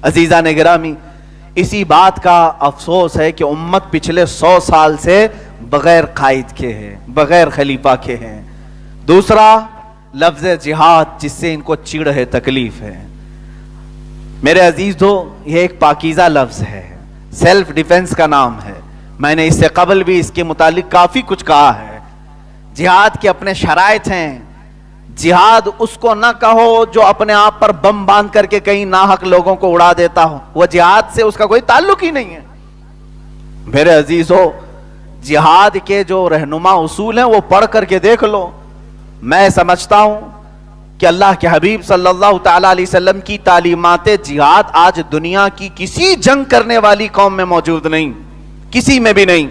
عزیزان گرامی، اسی بات کا افسوس ہے کہ امت پچھلے 100 سال سے بغیر قائد کے ہے، بغیر خلیفہ کے ہیں۔ دوسرا لفظ جہاد، جس سے ان کو چڑ ہے، تکلیف ہے۔ میرے عزیزو، یہ ایک پاکیزہ لفظ ہے، سیلف ڈیفنس کا نام ہے۔ میں نے اس سے قبل بھی اس کے متعلق کافی کچھ کہا ہے۔ جہاد کے اپنے شرائط ہیں۔ جہاد اس کو نہ کہو جو اپنے آپ پر بم باندھ کر کے کہیں ناحق لوگوں کو اڑا دیتا ہو، وہ جہاد سے اس کا کوئی تعلق ہی نہیں ہے۔ میرے عزیزو، جہاد کے جو رہنما اصول ہیں وہ پڑھ کر کے دیکھ لو۔ میں سمجھتا ہوں کہ اللہ کے حبیب صلی اللہ تعالی علیہ وسلم کی تعلیمات جہاد آج دنیا کی کسی جنگ کرنے والی قوم میں موجود نہیں، کسی میں بھی نہیں۔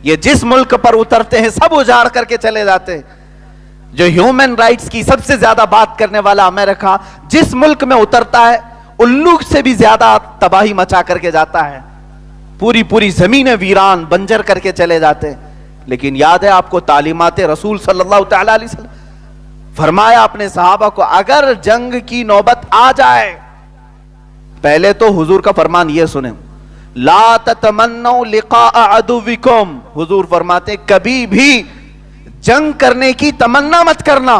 یہ جس ملک پر اترتے ہیں سب اجاڑ کر کے چلے جاتے ہیں۔ جو ہیومن رائٹس کی سب سے زیادہ بات کرنے والا امریکہ جس ملک میں اترتا ہے الو سے بھی زیادہ تباہی مچا کر کے جاتا ہے، پوری زمینیں ویران بنجر کر کے چلے جاتے ہیں۔ لیکن یاد ہے آپ کو تعلیمات رسول صلی اللہ تعالی علیہ وسلم، فرمایا اپنے صحابہ کو اگر جنگ کی نوبت آ جائے، پہلے تو حضور کا فرمان یہ سنیں، لا تتمنوا لقاء عدوکم، حضور فرماتے کبھی بھی جنگ کرنے کی تمنا مت کرنا۔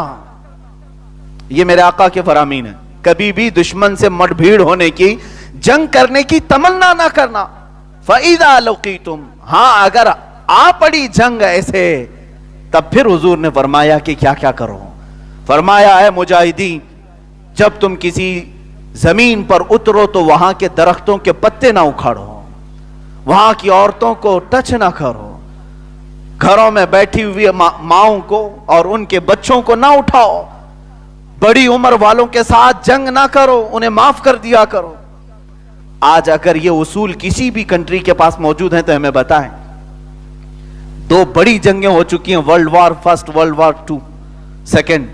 یہ میرے آقا کے فرامین ہے، کبھی بھی دشمن سے مٹ بھیڑ ہونے کی، جنگ کرنے کی تمنا نہ کرنا۔ فَإِذَا لَقِيتُمْ، ہاں اگر آ پڑی جنگ ایسے، تب پھر حضور نے فرمایا کہ کیا کیا کرو۔ فرمایا ہے مجاہدین، جب تم کسی زمین پر اترو تو وہاں کے درختوں کے پتے نہ اکھاڑو، وہاں کی عورتوں کو ٹچ نہ کرو، گھروں میں بیٹھی ہوئی ماؤں کو اور ان کے بچوں کو نہ اٹھاؤ، بڑی عمر والوں کے ساتھ جنگ نہ کرو، انہیں معاف کر دیا کرو۔ آج اگر یہ اصول کسی بھی کنٹری کے پاس موجود ہیں تو ہمیں بتائیں۔ 2 بڑی جنگیں ہو چکی ہیں، world war first, world war 2 second.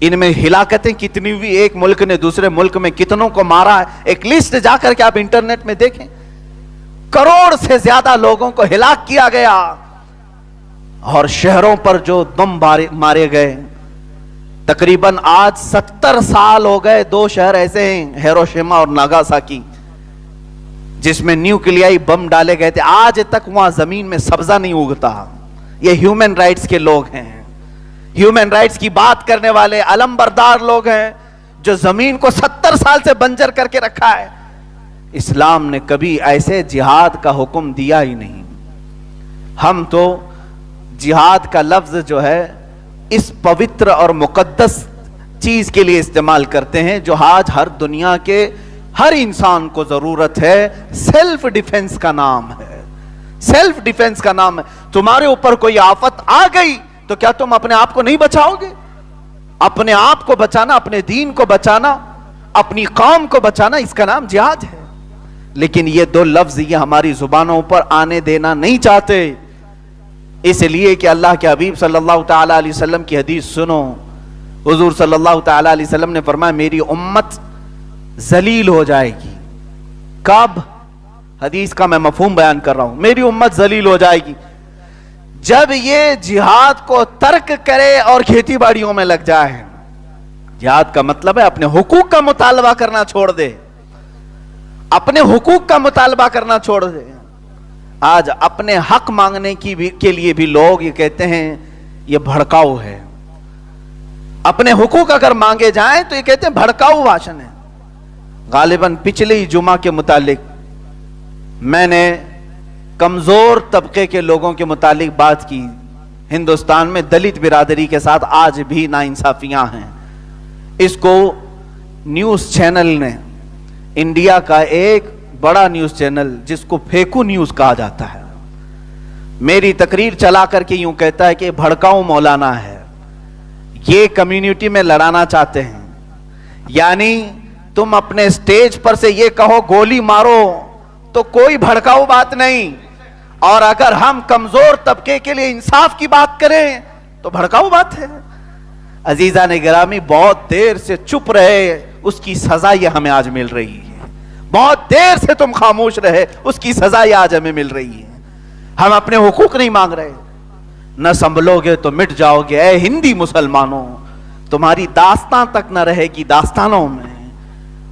ان میں ہلاکتیں کتنی ہوئی، ایک ملک نے دوسرے ملک میں کتنوں کو مارا ہے، ایک لسٹ جا کر کے آپ انٹرنیٹ میں دیکھیں، کروڑ سے زیادہ لوگوں کو ہلاک کیا گیا۔ اور شہروں پر جو بم مارے گئے، تقریباً آج 70 سال ہو گئے۔ 2 شہر ایسے ہیں، ہیروشیما اور ناگاساکی، جس میں نیوکلیائی بم ڈالے گئے تھے، آج تک وہاں زمین میں سبزہ نہیں اگتا۔ یہ ہیومن رائٹس کے لوگ ہیں، ہیومن رائٹس کی بات کرنے والے علم بردار لوگ ہیں، جو زمین کو 70 سال سے بنجر کر کے رکھا ہے۔ اسلام نے کبھی ایسے جہاد کا حکم دیا ہی نہیں۔ ہم تو جہاد کا لفظ جو ہے اس پوتر اور مقدس چیز کے لیے استعمال کرتے ہیں جو آج ہر دنیا کے ہر انسان کو ضرورت ہے۔ سیلف ڈیفنس کا نام ہے، سیلف ڈیفنس کا نام ہے۔ تمہارے اوپر کوئی آفت آ گئی تو کیا تم اپنے آپ کو نہیں بچاؤ گے؟ اپنے آپ کو بچانا، اپنے دین کو بچانا، اپنی قوم کو بچانا، اس کا نام جہاد ہے۔ لیکن یہ 2 لفظ یہ ہماری زبانوں پر آنے دینا نہیں چاہتے، اس لیے کہ اللہ کے حبیب صلی اللہ تعالی علیہ وسلم کی حدیث سنو۔ حضور صلی اللہ تعالی علیہ وسلم نے فرمایا میری امت ذلیل ہو جائے گی۔ کب؟ حدیث کا میں مفہوم بیان کر رہا ہوں۔ میری امت ذلیل ہو جائے گی جب یہ جہاد کو ترک کرے اور کھیتی باڑیوں میں لگ جائے۔ جہاد کا مطلب ہے اپنے حقوق کا مطالبہ کرنا چھوڑ دے، اپنے حقوق کا مطالبہ کرنا چھوڑ دے۔ آج اپنے حق مانگنے کے لیے بھی لوگ یہ کہتے ہیں یہ بھڑکاؤ ہے۔ اپنے حقوق اگر مانگے جائیں تو یہ کہتے ہیں بھڑکاؤ بھاشن ہے۔ غالباً پچھلے ہی جمعہ کے متعلق میں نے کمزور طبقے کے لوگوں کے متعلق بات کی۔ ہندوستان میں دلت برادری کے ساتھ آج بھی ناانصافیاں ہیں۔ اس کو نیوز چینل نے، انڈیا کا ایک بڑا نیوز چینل جس کو پھیکو نیوز کہا جاتا ہے، میری تقریر چلا کر کے یوں کہتا ہے کہ بھڑکاؤ مولانا ہے، یہ کمیونٹی میں لڑانا چاہتے ہیں۔ یعنی تم اپنے سٹیج پر سے یہ کہو گولی مارو تو کوئی بھڑکاؤ بات نہیں، اور اگر ہم کمزور طبقے کے لیے انصاف کی بات کریں تو بھڑکاؤ بات ہے۔ عزیزان گرامی، بہت دیر سے چپ رہے، اس کی سزا یہ ہمیں آج مل رہی ہے۔ بہت دیر سے تم خاموش رہے، اس کی سزا یہ آج ہمیں مل رہی ہے۔ ہم اپنے حقوق نہیں مانگ رہے۔ نہ سنبھلو گے تو مٹ جاؤ گے۔ اے ہندی مسلمانوں، تمہاری داستان تک نہ رہے گی داستانوں میں۔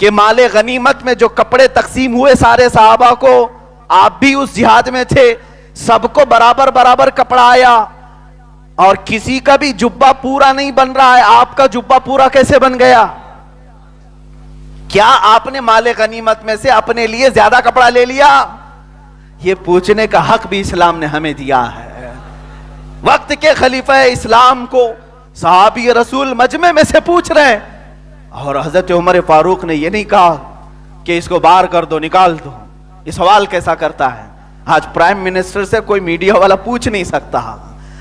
کہ مال غنیمت میں جو کپڑے تقسیم ہوئے سارے صحابہ کو، آپ بھی اس جہاد میں تھے، سب کو برابر برابر کپڑا آیا، اور کسی کا بھی جبہ پورا نہیں بن رہا ہے، آپ کا جبہ پورا کیسے بن گیا؟ کیا آپ نے مال غنیمت میں سے اپنے لیے زیادہ کپڑا لے لیا؟ یہ پوچھنے کا حق بھی اسلام نے ہمیں دیا ہے۔ وقت کے خلیفہ اسلام کو صحابی رسول مجمع میں سے پوچھ رہے ہیں، اور حضرت عمر فاروق نے یہ نہیں کہا کہ اس کو باہر کر دو، نکال دو، یہ سوال کیسا کرتا ہے؟ آج پرائم منسٹر سے کوئی میڈیا والا پوچھ نہیں سکتا،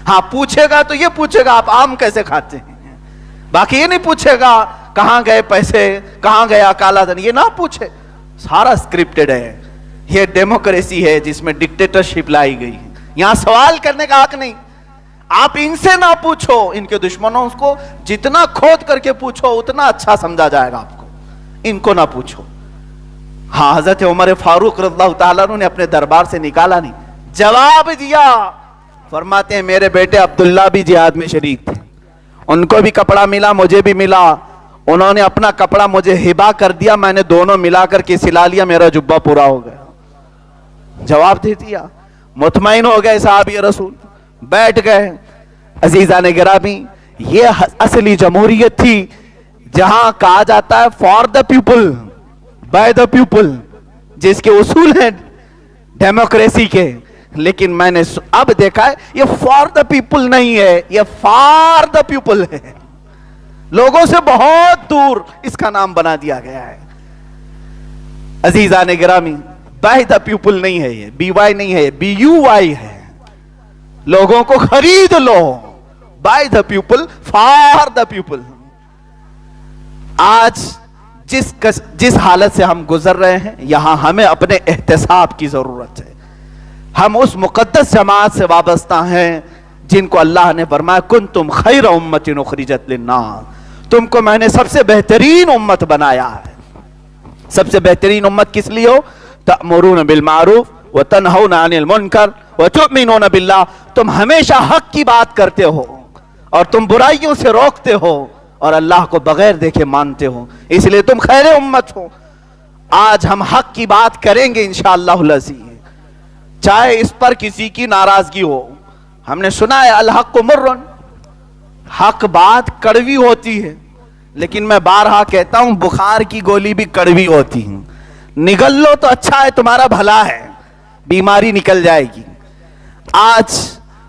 ہاں پوچھے گا تو یہ پوچھے گا آپ آم کیسے کھاتے ہیں، باقی یہ نہیں پوچھے گا کہاں گئے پیسے، کہاں گیا کالا دھن، یہ نہ پوچھے، سارا سکرپٹڈ ہے۔ یہ ڈیموکریسی ہے جس میں ڈکٹیٹرشپ لائی گئی ہے، یہاں سوال کرنے کا حق نہیں۔ آپ ان سے نہ پوچھو، ان کے دشمنوں کو جتنا کھود کر کے پوچھو اتنا اچھا سمجھا جائے گا آپ کو، ان کو نہ پوچھو۔ ہاں حضرت عمر فاروق رضی اللہ تعالیٰ عنہ نے اپنے دربار سے نکالا نہیں، جواب دیا، فرماتے ہیں میرے بیٹے عبداللہ بھی جہاد میں شریک تھے، ان کو بھی کپڑا ملا، مجھے بھی ملا، انہوں نے اپنا کپڑا مجھے ہبا کر دیا، میں نے دونوں ملا کر کے سلا لیا، میرا جبہ پورا ہو گیا۔ جواب دے دیا، مطمئن ہو گئے صحابی رسول، بیٹھ گئے۔ عزیزان گرامی، یہ اصلی جمہوریت تھی جہاں کہا جاتا ہے for the people by the people, جس کے اصول ہیں ڈیموکریسی کے، لیکن میں نے اب دیکھا ہے یہ فار دا پیپل نہیں ہے، یہ فار دا پیپل ہے، لوگوں سے بہت دور اس کا نام بنا دیا گیا ہے۔ عزیزان گرامی، بائی دا پیپل نہیں ہے، یہ بی وائی نہیں ہے، بی یو وائی ہے، لوگوں کو خرید لو، by the people for the people. آج جس حالت سے ہم گزر رہے ہیں، یہاں ہمیں اپنے احتساب کی ضرورت ہے۔ ہم اس مقدس جماعت سے وابستہ ہیں جن کو اللہ نے فرمایا کنتم خیر امت اخرجت للناس، تم کو میں نے سب سے بہترین امت بنایا ہے۔ سب سے بہترین امت کس لیے ہو؟ تأمرون بالمعروف وتنہون عن المنکر وتؤمنون باللہ، تم ہمیشہ حق کی بات کرتے ہو اور تم برائیوں سے روکتے ہو اور اللہ کو بغیر دیکھے مانتے ہو، اس لیے تم خیر امت ہو۔ آج ہم حق کی بات کریں گے انشاءاللہ العزیز، چاہے اس پر کسی کی ناراضگی ہو۔ ہم نے سنا ہے الحق مرن، حق بات کڑوی ہوتی ہے، لیکن میں بارہا کہتا ہوں بخار کی گولی بھی کڑوی ہوتی ہے، نگل لو تو اچھا ہے، تمہارا بھلا ہے، بیماری نکل جائے گی۔ آج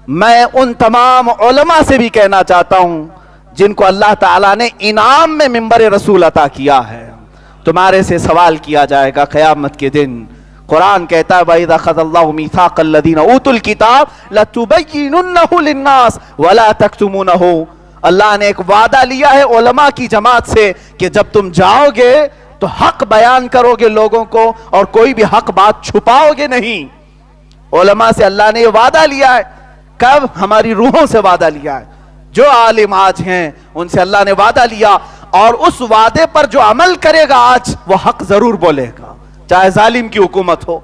میں ان تمام علماء سے بھی کہنا چاہتا ہوں جن کو اللہ تعالیٰ نے انعام میں منبر رسول عطا کیا ہے، تمہارے سے سوال کیا جائے گا قیامت کے دن۔ قرآن کہتا ہے وَإِذَا أَخَذَ اللَّهُ مِيثَاقَ الَّذِينَ أُوتُوا الْكِتَابَ لَتُبَيِّنُنَّهُ لِلنَّاسِ وَلَا تَكْتُمُونَهُ، اللہ نے ایک وعدہ لیا ہے علماء کی جماعت سے کہ جب تم جاؤ گے تو حق بیان کرو گے لوگوں کو اور کوئی بھی حق بات چھپاؤ گے نہیں۔ علماء سے اللہ نے یہ وعدہ لیا ہے، کب؟ ہماری روحوں سے وعدہ لیا ہے، جو عالم آج ہیں ان سے اللہ نے وعدہ لیا، اور اس وعدے پر جو عمل کرے گا آج وہ حق ضرور بولے گا، چاہے ظالم کی حکومت ہو۔